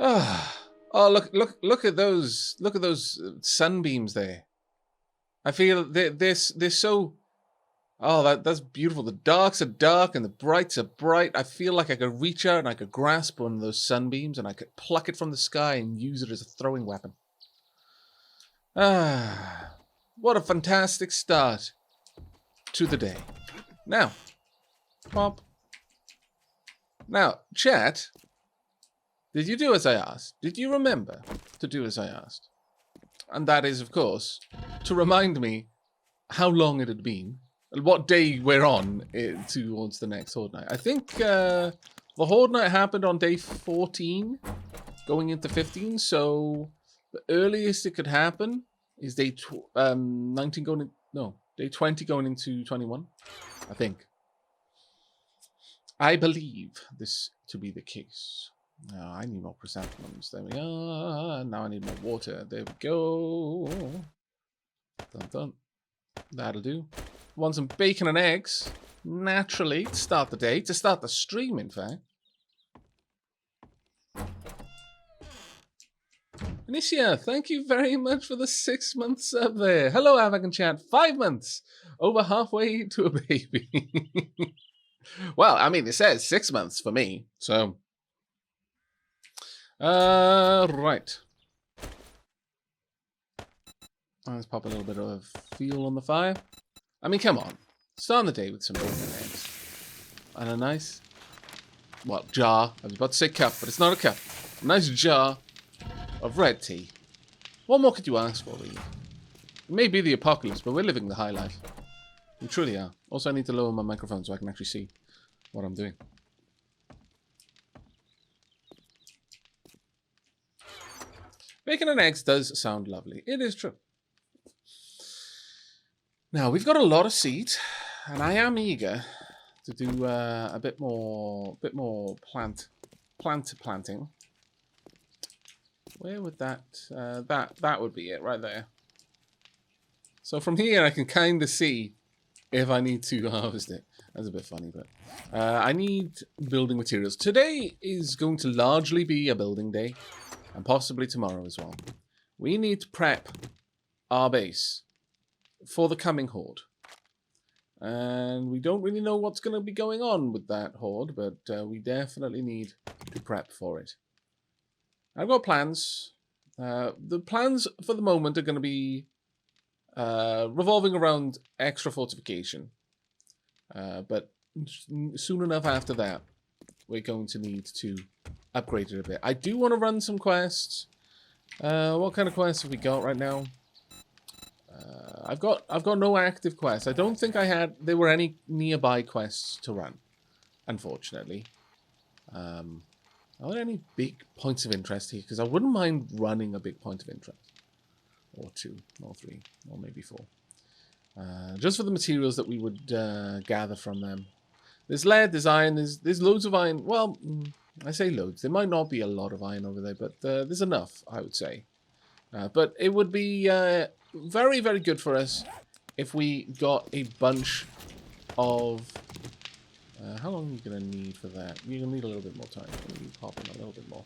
Oh, look at those sunbeams there. I feel they're so. Oh, that's beautiful. The darks are dark and the brights are bright. I feel like I could reach out and I could grasp one of those sunbeams and I could pluck it from the sky and use it as a throwing weapon. What a fantastic start to the day. Now, pop. Now, chat, did you do as I asked? Did you remember to do as I asked? And that is, of course, to remind me how long it had been, and what day we're on towards the next Horde Night. I think the Horde Night happened on day 14, going into 15, so the earliest it could happen is day 19 going in, no, day 20 going into 21, I think. I believe this to be the case. Now I need more chrysanthemums. There we are. Now I need more water. There we go. Dun dun. That'll do. Want some bacon and eggs, naturally, to start the day, to start the stream, in fact. Anicia, thank you very much for the 6 months up there. Hello, Aavak and chat. 5 months. Over halfway to a baby. Well, I mean, it says 6 months for me, so. Right. Let's pop a little bit of fuel on the fire. I mean, come on. Start the day with some bacon and eggs. And a nice, well, jar. I was about to say cup, but it's not a cup. A nice jar of red tea. What more could you ask for, really? It may be the apocalypse, but we're living the high life. We truly are. Also, I need to lower my microphone so I can actually see what I'm doing. Bacon and eggs does sound lovely. It is true. Now, we've got a lot of seeds, and I am eager to do a bit more planting. Where would that would be it right there. So from here, I can kind of see if I need to harvest it. That's a bit funny, but I need building materials. Today is going to largely be a building day, and possibly tomorrow as well. We need to prep our base for the coming horde. And we don't really know what's going to be going on with that horde, but we definitely need to prep for it. I've got plans. The plans for the moment are going to be revolving around extra fortification. But soon enough after that, we're going to need to upgrade it a bit. I do want to run some quests. What kind of quests have we got right now? I've got no active quests. I don't think there were any nearby quests to run, unfortunately. Are there any big points of interest here? Because I wouldn't mind running a big point of interest. Or 2, or 3, or maybe 4. Just for the materials that we would gather from them. There's lead, there's iron, there's loads of iron. Well, I say loads. There might not be a lot of iron over there, but there's enough, I would say. But it would be very, very good for us if we got a bunch of... how long are you going to need for that? You're going to need a little bit more time. Maybe pop in a little bit more.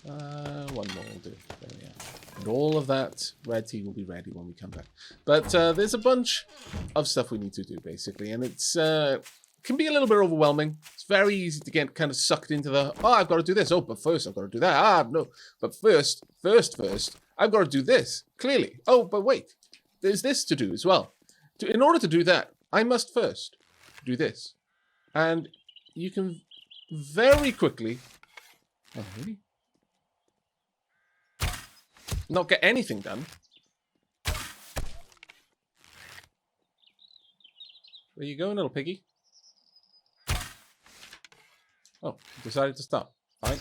One more will do. There we are. And all of that red tea will be ready when we come back. But there's a bunch of stuff we need to do, basically. And it's can be a little bit overwhelming. It's very easy to get kind of sucked into the, oh, I've got to do this. Oh, but first I've got to do that. Ah, no. But first, I've got to do this. Clearly. Oh, but wait. There's this to do as well. In order to do that, I must first do this. And you can very quickly... Oh, really? Not get anything done. Where you going, little piggy? Oh, decided to stop. Fine.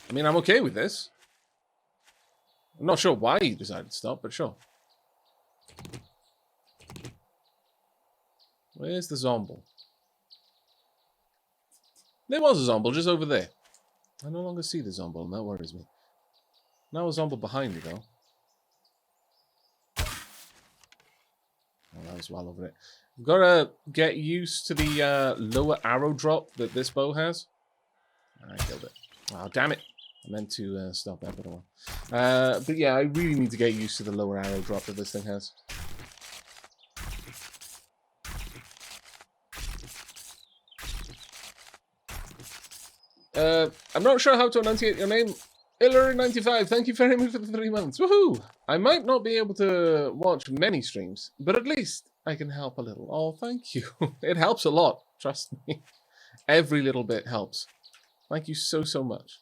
I mean, I'm okay with this. I'm not sure why he decided to stop, but sure. Where's the zomble? There was a zomble just over there. I no longer see the zomble, and that worries me. Now a zomble behind me, though. Oh, that was well over it. We've got to get used to the lower arrow drop that this bow has. I killed it. Oh, damn it. I meant to stop that, but I won't. But yeah, I really need to get used to the lower arrow drop that this thing has. I'm not sure how to enunciate your name. Iller95, thank you very much for the 3 months. Woohoo! I might not be able to watch many streams, but at least I can help a little. Oh, thank you. It helps a lot, trust me. Every little bit helps. Thank you so, so much.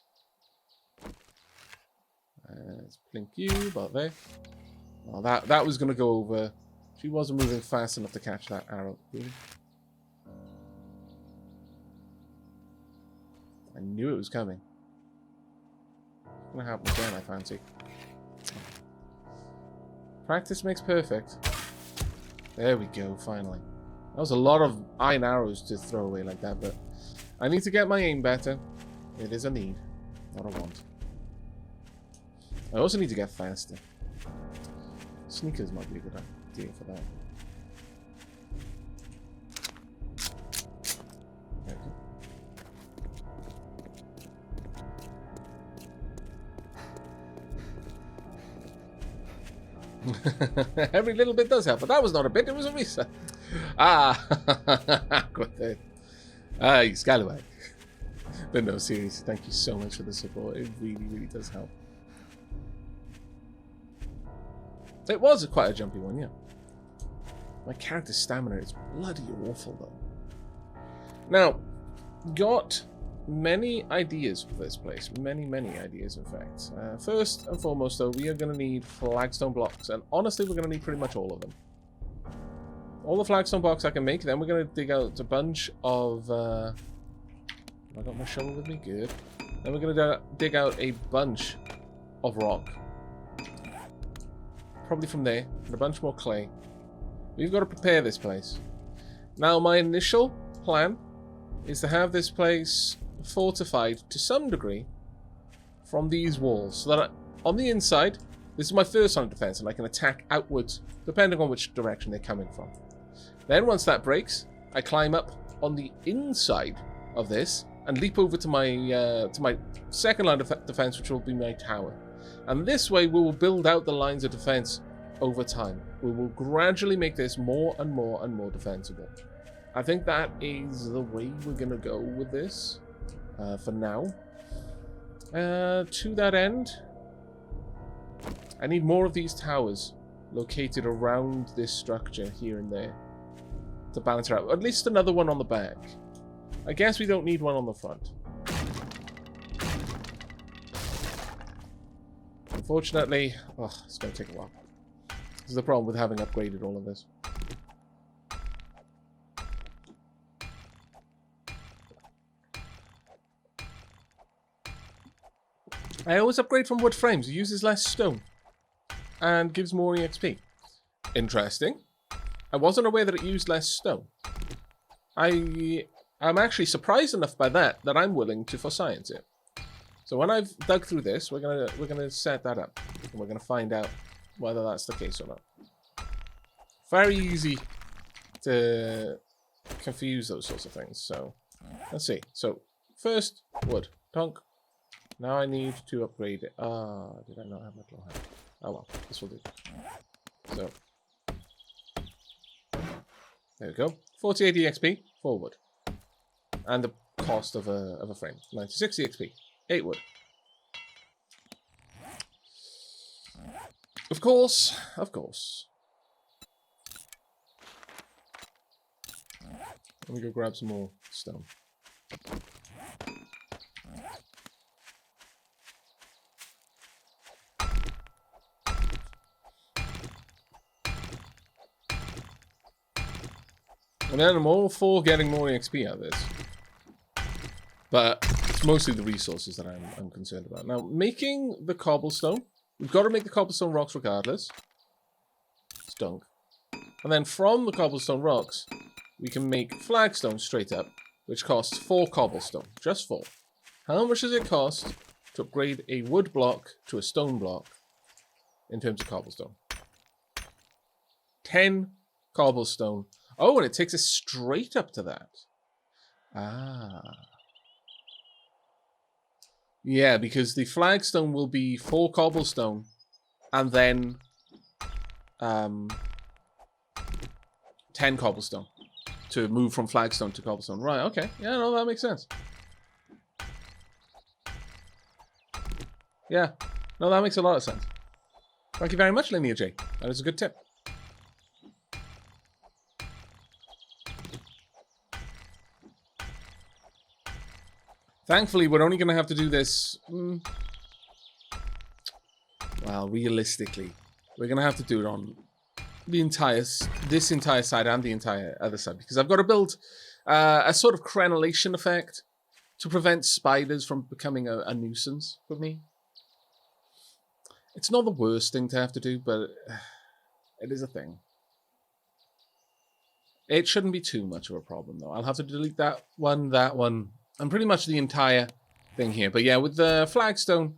Let's blink you about there. Oh, that was going to go over. She wasn't moving fast enough to catch that arrow. Really? I knew it was coming. It's going to happen again, I fancy. Practice makes perfect. There we go, finally. That was a lot of iron arrows to throw away like that, but I need to get my aim better. It is a need, not a want. I also need to get faster. Sneakers might be a good idea for that. Every little bit does help, but that was not a bit, it was a reset. Ah, got that. Ah, Scallywag. But no, seriously, thank you so much for the support. It really, really does help. It was quite a jumpy one, yeah. My character's stamina is bloody awful, though. Now, got many ideas for this place. Many, many ideas, in fact. First and foremost, though, we are going to need flagstone blocks. And honestly, we're going to need pretty much all of them. All the flagstone blocks I can make. Then we're going to dig out a bunch of... have I got my shovel with me? Good. Then we're going to dig out a bunch of rock. Probably from there. And a bunch more clay. We've got to prepare this place. Now, my initial plan is to have this place fortified to some degree from these walls. So that on the inside, this is my first line of defense, and I can attack outwards, depending on which direction they're coming from. Then once that breaks, I climb up on the inside of this and leap over to my second line of defense, which will be my tower. And this way, we will build out the lines of defense over time. We will gradually make this more and more and more defensible. I think that is the way we're going to go with this for now. To that end, I need more of these towers located around this structure here and there to balance it out. At least another one on the back. I guess we don't need one on the front. Unfortunately, it's going to take a while. This is the problem with having upgraded all of this. I always upgrade from wood frames. It uses less stone and gives more EXP. Interesting. I wasn't aware that it used less stone. I'm actually surprised enough by that I'm willing to for science it. So when I've dug through this, we're gonna set that up, and we're gonna find out whether that's the case or not. Very easy to confuse those sorts of things. So let's see. So first wood, tonk. Now I need to upgrade it. Did I not have my claw hand? Oh well, this will do. So there we go. 48 EXP, 4 wood. And the cost of a frame. 96 EXP, 8 wood. Of course, of course. Let me go grab some more stone. And then I'm all for getting more EXP out of this. But it's mostly the resources that I'm concerned about. Now, making the cobblestone. We've got to make the cobblestone rocks regardless. Stunk. And then from the cobblestone rocks, we can make flagstone straight up, which costs 4 cobblestone. Just 4. How much does it cost to upgrade a wood block to a stone block in terms of cobblestone? 10 cobblestone. Oh, and it takes us straight up to that. Ah. Yeah, because the flagstone will be 4 cobblestone, and then 10 cobblestone to move from flagstone to cobblestone. Right, okay. Yeah, no, that makes sense. Yeah. No, that makes a lot of sense. Thank you very much, Linear J. That is a good tip. Thankfully, we're only going to have to do this... well, realistically, we're going to have to do it on this entire side and the entire other side, because I've got to build a sort of crenellation effect to prevent spiders from becoming a nuisance for me. It's not the worst thing to have to do, but it is a thing. It shouldn't be too much of a problem, though. I'll have to delete that one, and pretty much the entire thing here. But yeah, with the flagstone,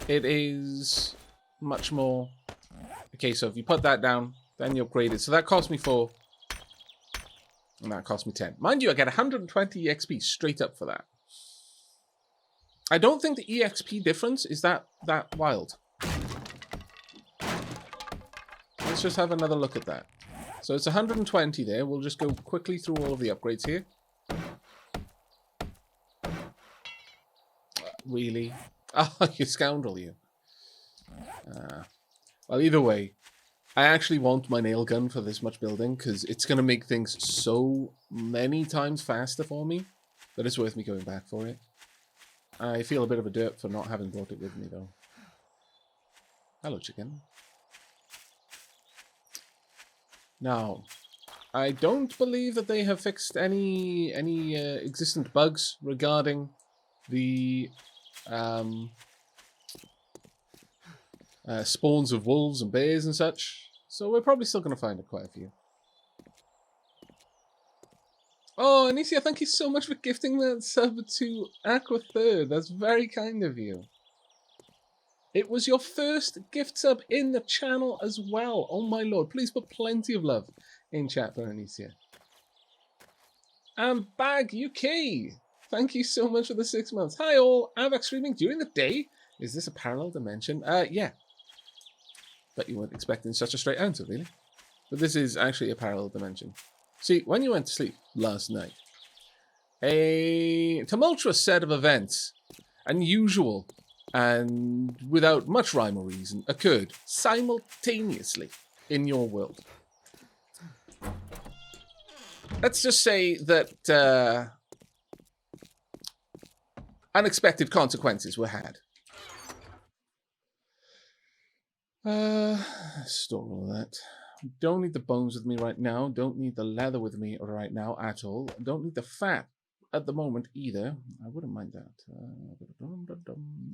it is much more a case of you put that down, then you upgrade it. So that cost me 4, and that cost me 10. Mind you, I get 120 EXP straight up for that. I don't think the EXP difference is that wild. Let's just have another look at that. So it's 120 there. We'll just go quickly through all of the upgrades here. Really? Oh, you scoundrel, you. Well, either way, I actually want my nail gun for this much building, because it's going to make things so many times faster for me that it's worth me going back for it. I feel a bit of a dirt for not having brought it with me, though. Hello, chicken. Now, I don't believe that they have fixed any existent bugs regarding the spawns of wolves and bears and such. So we're probably still going to find quite a few. Oh, Anicia, thank you so much for gifting that sub to Aqua Third. That's very kind of you. It was your first gift sub in the channel as well. Oh my lord. Please put plenty of love in chat for Anicia. And Bag UK. Thank you so much for the 6 months. Hi all. Aavak streaming during the day. Is this a parallel dimension? Yeah. Bet you weren't expecting such a straight answer, really. But this is actually a parallel dimension. See, when you went to sleep last night, a tumultuous set of events, unusual and without much rhyme or reason, occurred simultaneously in your world. Let's just say that unexpected consequences were had. Store all that. Don't need the bones with me right now. Don't need the leather with me right now at all. Don't need the fat at the moment either. I wouldn't mind that.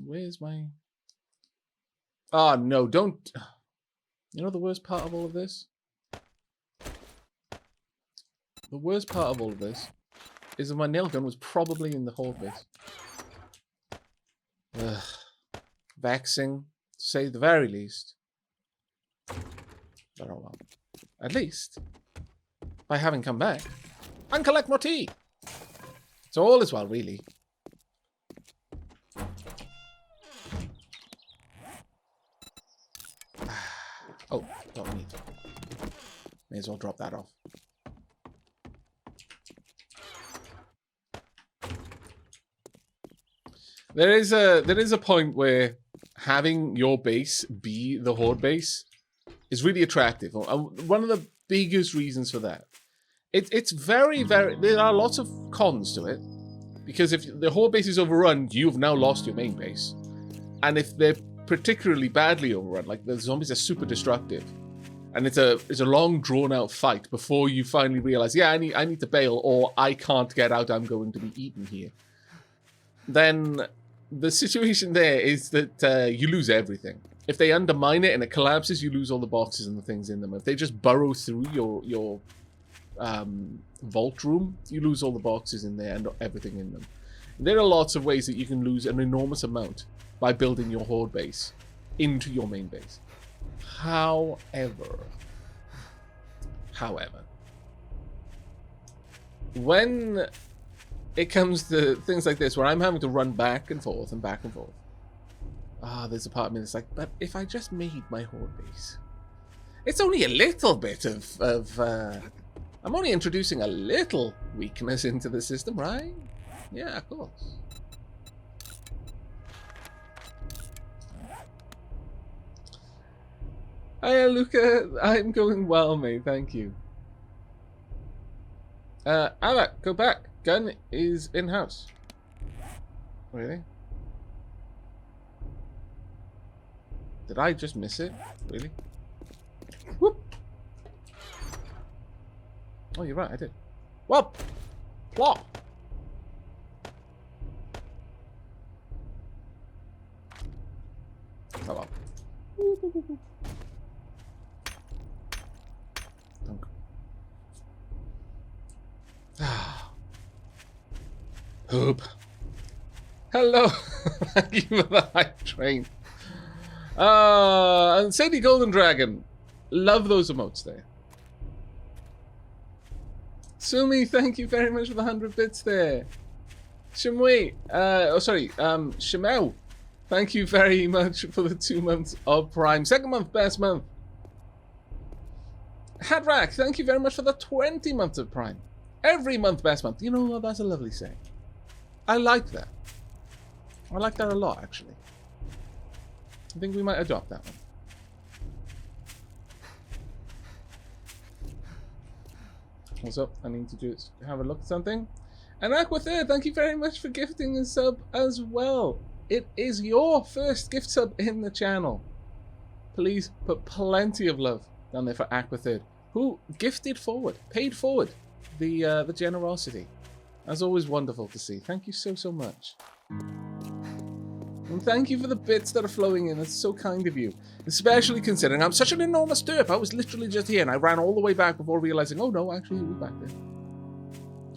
Where's my... Oh, no, don't... You know the worst part of all of this? The worst part of all of this is that my nail gun was probably in the horde base. Ugh. Vexing, to say the very least. But oh well. At least, by having come back, I can collect more tea. So all is well, really. Oh, don't need. May as well drop that off. There is a point where having your base be the horde base is really attractive. One of the biggest reasons for that. It's very, there are lots of cons to it. Because if the horde base is overrun, you've now lost your main base. And if they're particularly badly overrun, like the zombies are super destructive, and it's a long drawn out fight before you finally realize, yeah, I need to bail, or I can't get out, I'm going to be eaten here. Then the situation there is that you lose everything. If they undermine it and it collapses, you lose all the boxes and the things in them. If they just burrow through your vault room, you lose all the boxes in there and everything in them. There are lots of ways that you can lose an enormous amount by building your horde base into your main base. However, when it comes to things like this where I'm having to run back and forth and back and forth. There's a part of me that's like, but if I just made my horde base, it's only a little bit of I'm only introducing a little weakness into the system, right? Yeah, of course. Hiya, Luca. I'm going well, mate. Thank you. Aavak, go back. Gun is in-house. Really? Did I just miss it? Really? Whoop! Oh, you're right, I did. Whoop! Plop! Oh well. Hoop. Hello. Thank you for the hype train. And Sadie Golden Dragon. Love those emotes there. Sumi, thank you very much for the 100 bits there. Shimwei, Shimel, thank you very much for the 2 months of Prime. Second month, best month. Hadrak, thank you very much for the 20 months of Prime. Every month, best month. You know what? That's a lovely saying. I like that. I like that a lot, actually. I think we might adopt that one. What's up? I need to have a look at something. And Aquathir, thank you very much for gifting a sub as well. It is your first gift sub in the channel. Please put plenty of love down there for Aquathir, who gifted forward, paid forward the generosity. That's always wonderful to see. Thank you so, so much. And thank you for the bits that are flowing in. It's so kind of you. Especially considering I'm such an enormous derp. I was literally just here and I ran all the way back before realizing, oh no, actually he was back there.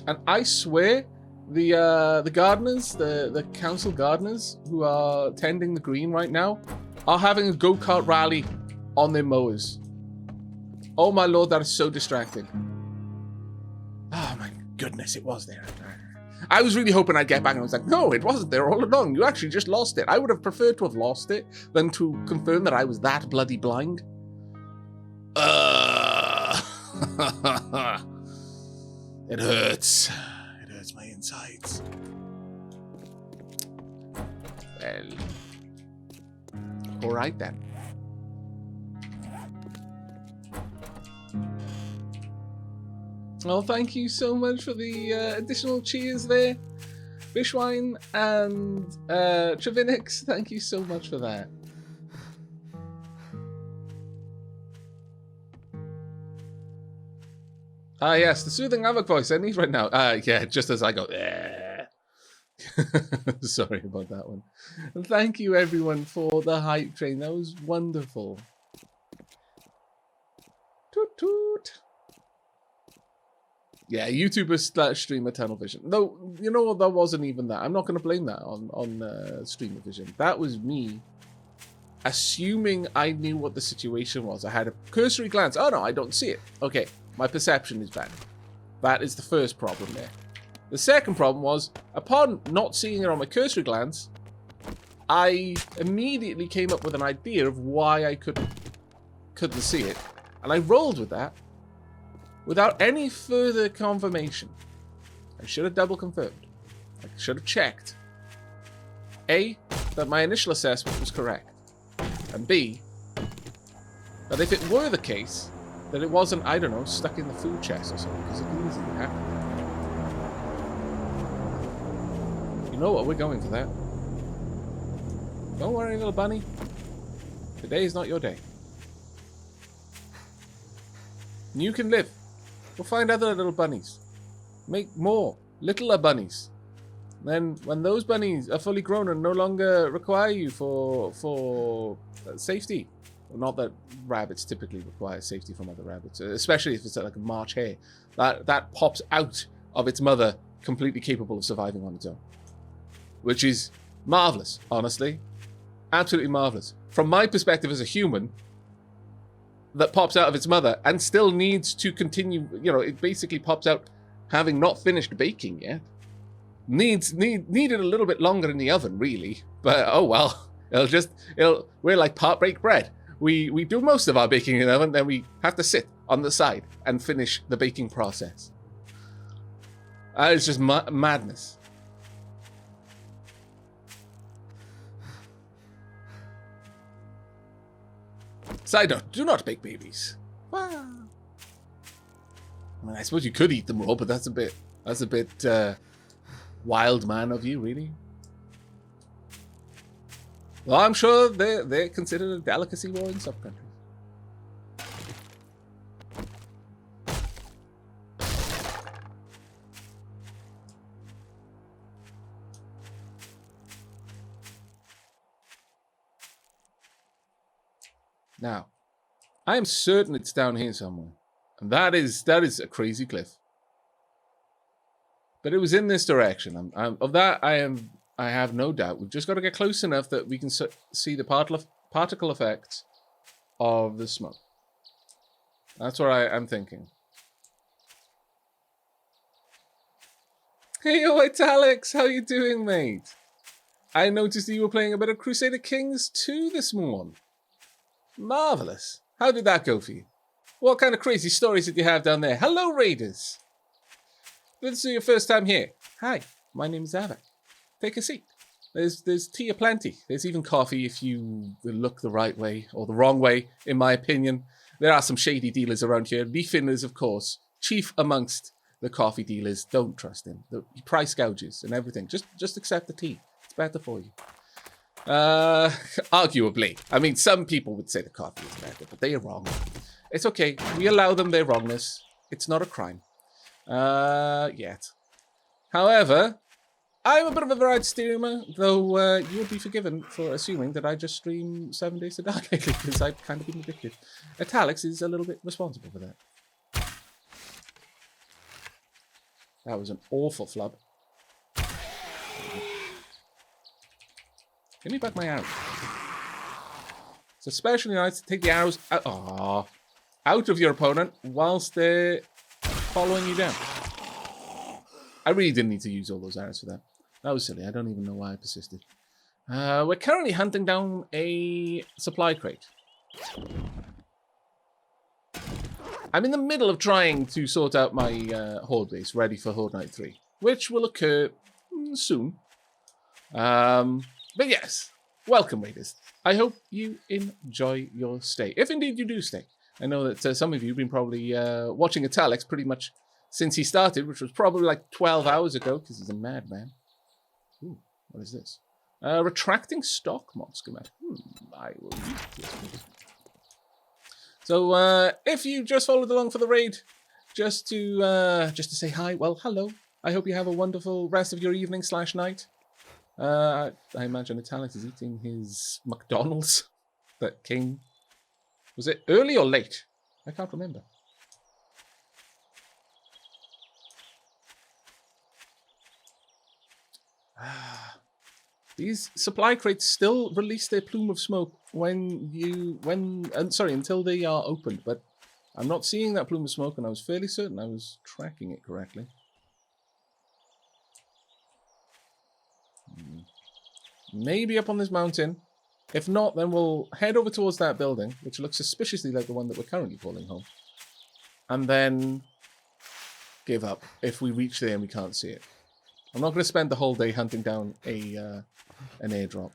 And I swear, the gardeners, the council gardeners who are tending the green right now are having a go-kart rally on their mowers. Oh my lord, that is so distracting. Oh my goodness, it was there. I was really hoping I'd get back and I was like, no, it wasn't there all along. You actually just lost it. I would have preferred to have lost it than to confirm that I was that bloody blind. It hurts. It hurts my insides. Well, all right then. Well, thank you so much for the additional cheers there. Bishwine and Trevinix, thank you so much for that. Ah, yes, the soothing Aavak voice I need right now. Yeah, just as I go, sorry about that one. And thank you, everyone, for the hype train. That was wonderful. Toot toot. Yeah, YouTuber / streamer tunnel vision. No, you know what? That wasn't even that. I'm not going to blame that on streamer vision. That was me assuming I knew what the situation was. I had a cursory glance. Oh no, I don't see it. Okay, my perception is bad. That is the first problem there. The second problem was, upon not seeing it on my cursory glance, I immediately came up with an idea of why I couldn't see it, and I rolled with that. Without any further confirmation. I should have double confirmed. I should have checked. A, that my initial assessment was correct. And B, that if it were the case, that it wasn't, I don't know, stuck in the food chest or something, because it can easily happen. You know what, we're going for that. Don't worry, little bunny. Today is not your day. And you can live. We'll find other little bunnies. Make more littler bunnies. Then, when those bunnies are fully grown and no longer require you for safety, well, not that rabbits typically require safety from other rabbits, especially if it's like a March hare, that pops out of its mother completely capable of surviving on its own, which is marvelous, honestly, absolutely marvelous. From my perspective as a human, that pops out of its mother and still needs to continue, you know, it basically pops out having not finished baking yet. Needed a little bit longer in the oven, really. But oh well. We're like part baked bread. We do most of our baking in the oven, then we have to sit on the side and finish the baking process. It's just madness. Side note, do not bake babies. I mean, I suppose you could eat them raw, but that's a bit wild man of you, really. Well, I'm sure they're considered a delicacy raw in some countries. Now, I am certain it's down here somewhere. And that is a crazy cliff. But it was in this direction. I have no doubt. We've just got to get close enough that we can see the particle effects of the smoke. That's what I'm thinking. Hey, yo, it's Alex. How you doing, mate? I noticed that you were playing a bit of Crusader Kings 2 this morning. Marvelous. How did that go for you? What kind of crazy stories did you have down there? Hello, Raiders. This is your first time here. Hi, my name is Aavak. Take a seat. There's tea aplenty. There's even coffee if you look the right way or the wrong way, in my opinion. There are some shady dealers around here. Leafin is, of course, chief amongst the coffee dealers. Don't trust him. The price gouges and everything. Just accept the tea. It's better for you. Arguably. I mean, some people would say the coffee is better, but they are wrong. It's okay. We allow them their wrongness. It's not a crime. Yet. However, I'm a bit of a variety streamer, though you would be forgiven for assuming that I just stream 7 days to dark lately, because I've kind of been addicted. Italics is a little bit responsible for that. That was an awful flub. Give me back my arrows. It's especially nice to take the arrows out of your opponent whilst they're following you down. I really didn't need to use all those arrows for that. That was silly. I don't even know why I persisted. We're currently hunting down a supply crate. I'm in the middle of trying to sort out my horde base ready for Horde Night 3, which will occur soon. But yes, welcome, Raiders. I hope you enjoy your stay, if indeed you do stay. I know that some of you have been probably watching Italics pretty much since he started, which was probably like 12 hours ago, because he's a madman. Ooh, what is this? Retracting stock mod schematic. I will use this. So, if you just followed along for the raid, just to say hi, well, hello. I hope you have a wonderful rest of your evening / night. I imagine Italics is eating his McDonald's that came... Was it early or late? I can't remember. These supply crates still release their plume of smoke until they are opened, but I'm not seeing that plume of smoke, and I was fairly certain I was tracking it correctly. Maybe up on this mountain. If not, then we'll head over towards that building, which looks suspiciously like the one that we're currently calling home. And then give up if we reach there and we can't see it. I'm not going to spend the whole day hunting down an airdrop.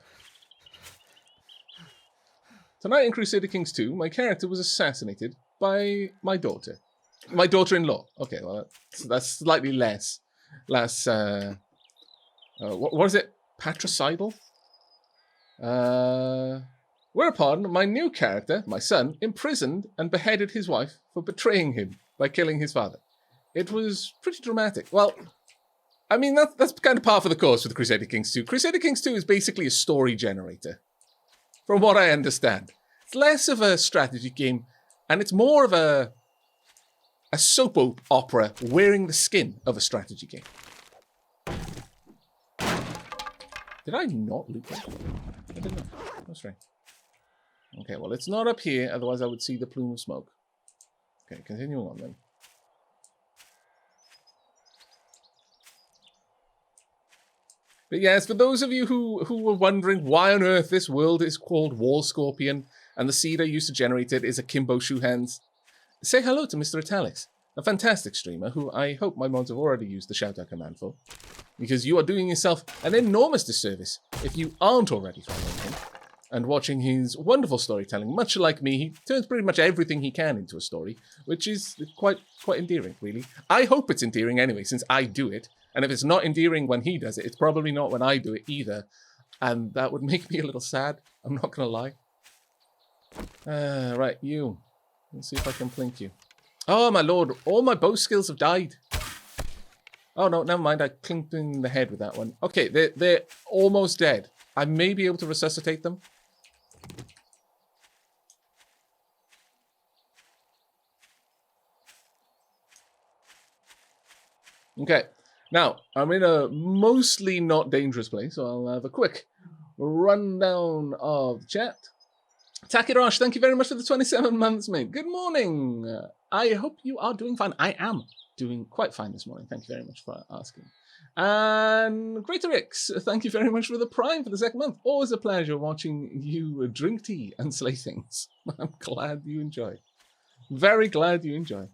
Tonight in Crusader Kings 2, my character was assassinated by my daughter. My daughter-in-law. Okay, well, that's slightly less... what is it? Patricidal? Whereupon, my new character, my son, imprisoned and beheaded his wife for betraying him by killing his father. It was pretty dramatic. Well, I mean, that's kind of par for the course with Crusader Kings 2. Crusader Kings 2 is basically a story generator, from what I understand. It's less of a strategy game, and it's more of a soap opera wearing the skin of a strategy game. Did I not loot that? I did not. That's right. Okay, well, it's not up here, otherwise I would see the plume of smoke. Okay, continuing on then. But yes, for those of you who were wondering why on earth this world is called Wall Scorpion and the seed I used to generate it is a Kimbo Shoehans, say hello to Mr. Italics, a fantastic streamer who I hope my mods have already used the shout-out command for, because you are doing yourself an enormous disservice if you aren't already following him and watching his wonderful storytelling. Much like me, he turns pretty much everything he can into a story, which is quite endearing, really. I hope it's endearing anyway, since I do it. And if it's not endearing when he does it, it's probably not when I do it either. And that would make me a little sad. I'm not going to lie. Right, you. Let's see if I can plink you. Oh, my lord. All my bow skills have died. Oh, no, never mind. I clinked in the head with that one. Okay, they're almost dead. I may be able to resuscitate them. Okay. Now, I'm in a mostly not dangerous place, so I'll have a quick rundown of the chat. Takirosh, thank you very much for the 27 months, mate. Good morning. I hope you are doing fine. I am doing quite fine this morning. Thank you very much for asking. And Greaterix, thank you very much for the Prime for the second month. Always a pleasure watching you drink tea and slay things. I'm glad you enjoy. Very glad you enjoy.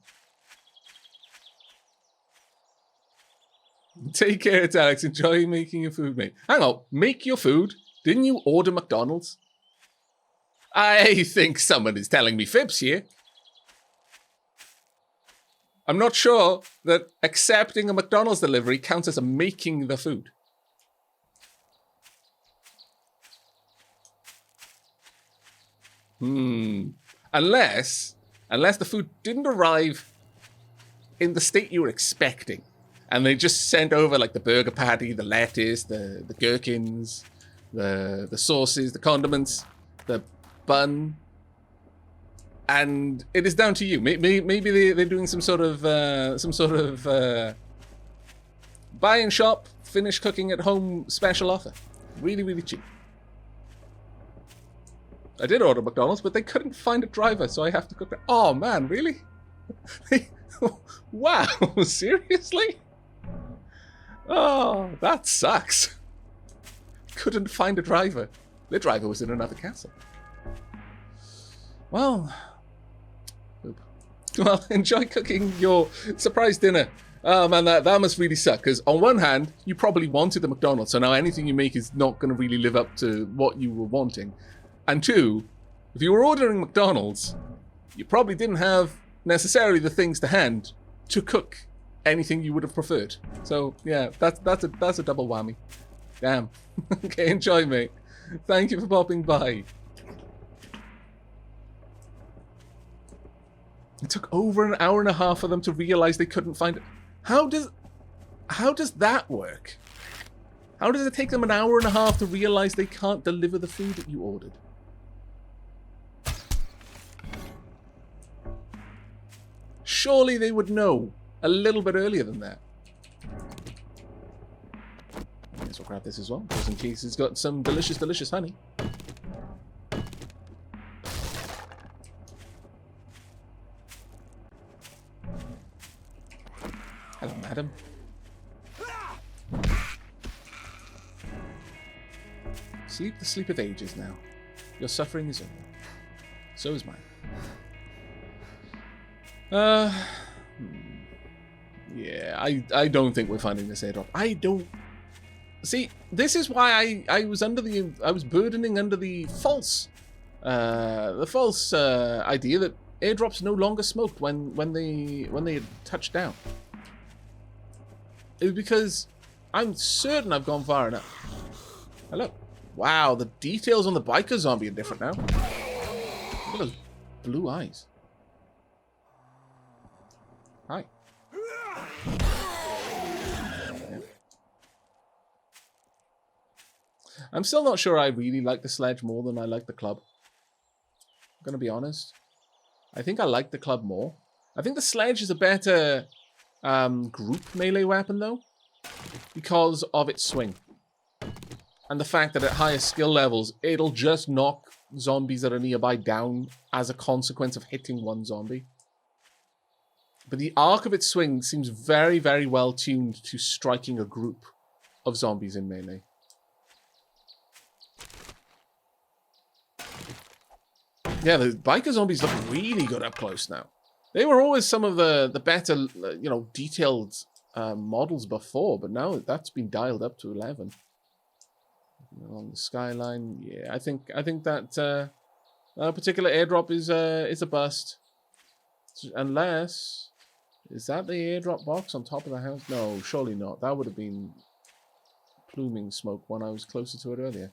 Take care, Alex. Enjoy making your food, mate. Hang on. Make your food? Didn't you order McDonald's? I think someone is telling me fibs here. I'm not sure that accepting a McDonald's delivery counts as making the food. Unless the food didn't arrive in the state you were expecting. And they just sent over like the burger patty, the lettuce, the gherkins, the sauces, the condiments, the bun. And it is down to you. Maybe they're doing some sort of buy in shop, finish cooking at home special offer. Really, really cheap. I did order McDonald's, but they couldn't find a driver, so I have to cook that. Oh man, really? Wow, seriously? Oh, that sucks. Couldn't find a driver. The driver was in another castle. Well, enjoy cooking your surprise dinner. Oh man, that must really suck, because on one hand, you probably wanted the McDonald's, so now anything you make is not going to really live up to what you were wanting. And two, if you were ordering McDonald's, you probably didn't have necessarily the things to hand to cook anything you would have preferred. So yeah, that's a double whammy. Damn. Okay, enjoy, mate. Thank you for popping by. It took over an hour and a half for them to realize they couldn't find it. How does that work? How does it take them an hour and a half to realize they can't deliver the food that you ordered? Surely they would know a little bit earlier than that. I guess we'll grab this as well, just in case it's got some delicious, delicious honey. Hello, madam. Sleep the sleep of ages now. Your suffering is over. So is mine. Yeah, I don't think we're finding this airdrop. I don't... See, this is why I was burdening under the false idea that airdrops no longer smoked when they touched down. It was because I'm certain I've gone far enough. Hello. Wow, the details on the biker zombie are different now. Look at those blue eyes. Hi. Yeah. I'm still not sure I really like the sledge more than I like the club. I'm gonna be honest. I think I like the club more. I think the sledge is a better group melee weapon though, because of its swing. And the fact that at higher skill levels, it'll just knock zombies that are nearby down as a consequence of hitting one zombie. But the arc of its swing seems very, very well tuned to striking a group of zombies in melee. Yeah, the biker zombies look really good up close now. They were always some of the better, you know, detailed models before, but now that's been dialed up to 11. On the skyline, yeah, I think that particular airdrop is a bust, unless is that the airdrop box on top of the house? No, surely not. That would have been pluming smoke when I was closer to it earlier.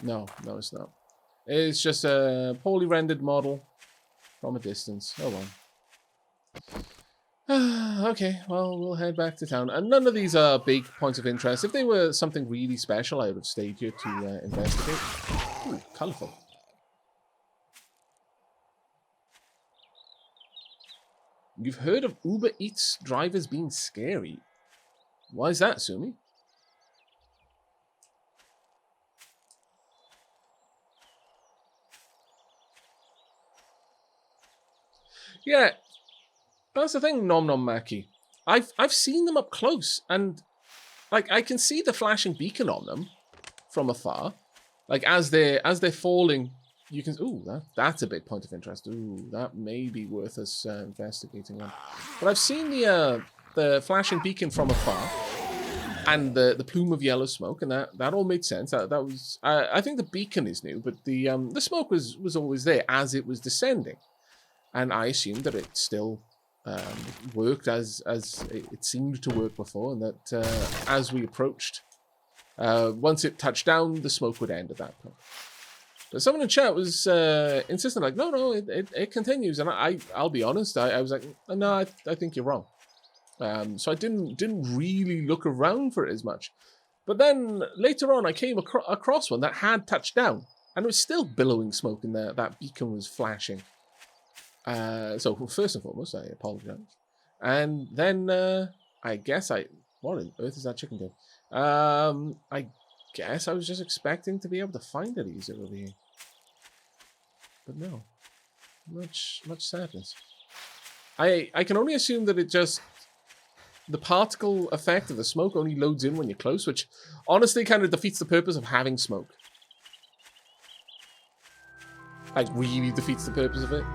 No, it's not. It's just a poorly rendered model from a distance. Oh well. Okay, well, we'll head back to town. And none of these are big points of interest. If they were something really special, I would have stayed here to investigate. Ooh, colourful. You've heard of Uber Eats drivers being scary. Why is that, Sumi? Yeah, that's the thing, Nom Nom Maki. I've seen them up close, and like I can see the flashing beacon on them from afar. Like as they're falling, you can. Ooh, that's a big point of interest. Ooh, that may be worth us investigating on. But I've seen the flashing beacon from afar, and the plume of yellow smoke, and that all made sense. That was. I think the beacon is new, but the smoke was always there as it was descending. And I assumed that it still worked as it seemed to work before, and that as we approached, once it touched down, the smoke would end at that point. But someone in chat was insistent, like, no, it continues. And I'll be honest, I was like, no, I think you're wrong. So I didn't really look around for it as much. But then later on, I came across one that had touched down, and it was still billowing smoke in there. That beacon was flashing. So first and foremost, I apologize. And then I guess what on earth is that chicken doing? I guess I was just expecting to be able to find it easier over here. But no. Much sadness. I can only assume that it just the particle effect of the smoke only loads in when you're close, which honestly kind of defeats the purpose of having smoke. Like really defeats the purpose of it.